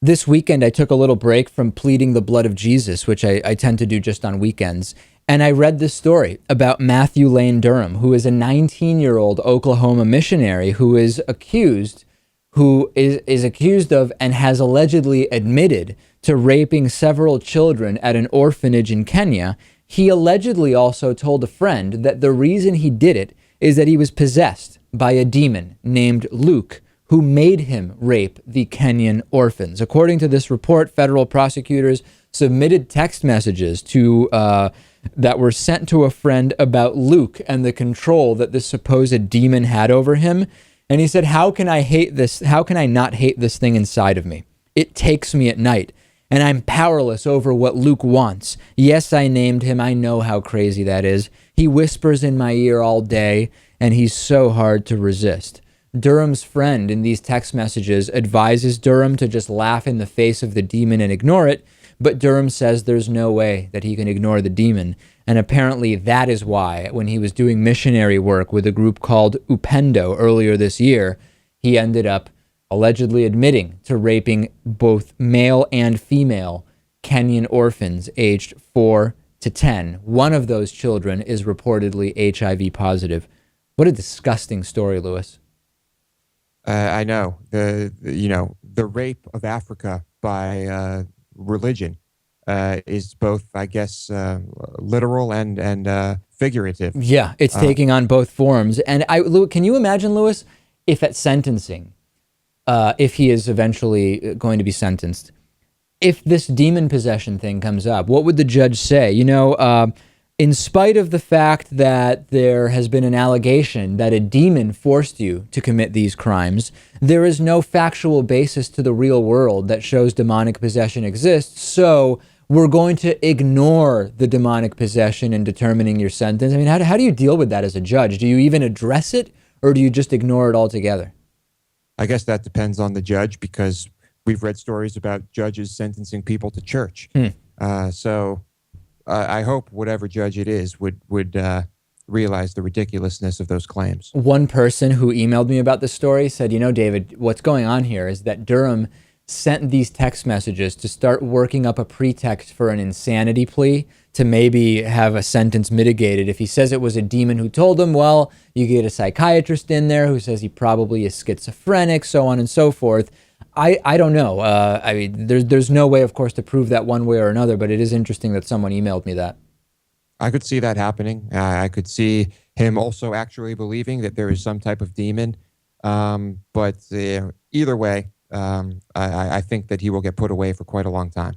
This weekend, I took a little break from pleading the blood of Jesus, which I tend to do just on weekends. And I read this story about Matthew Lane Durham, who is a 19-year-old Oklahoma missionary who is accused of and has allegedly admitted to raping several children at an orphanage in Kenya. He allegedly also told a friend that the reason he did it is that he was possessed by a demon named Luke, who made him rape the Kenyan orphans. According to this report, federal prosecutors submitted text messages that were sent to a friend about Luke and the control that this supposed demon had over him. And he said, how can I hate this? How can I not hate this thing inside of me? It takes me at night, and I'm powerless over what Luke wants. Yes, I named him. I know how crazy that is. He whispers in my ear all day, and he's so hard to resist. Durham's friend in these text messages advises Durham to just laugh in the face of the demon and ignore it, but Durham says there's no way that he can ignore the demon. And apparently that is why, when he was doing missionary work with a group called Upendo earlier this year, he ended up allegedly admitting to raping both male and female Kenyan orphans aged 4 to 10. One of those children is reportedly HIV positive. What a disgusting story, Lewis. I know the rape of Africa by religion is both, I guess, literal and figurative. Yeah, it's taking on both forms. And can you imagine, Lewis, if at sentencing, if he is eventually going to be sentenced, if this demon possession thing comes up, what would the judge say? In spite of the fact that there has been an allegation that a demon forced you to commit these crimes, there is no factual basis to the real world that shows demonic possession exists. So we're going to ignore the demonic possession in determining your sentence. I mean, how do you deal with that as a judge? Do you even address it, or do you just ignore it altogether? I guess that depends on the judge, because we've read stories about judges sentencing people to church. So I hope whatever judge it is would realize the ridiculousness of those claims. One person who emailed me about this story said, David, what's going on here is that Durham sent these text messages to start working up a pretext for an insanity plea to maybe have a sentence mitigated. If he says it was a demon who told him, well, you get a psychiatrist in there who says he probably is schizophrenic, so on and so forth. I don't know. I mean, there's no way, of course, to prove that one way or another, but it is interesting that someone emailed me that. I could see that happening. I could see him also actually believing that there is some type of demon. But either way, I think that he will get put away for quite a long time.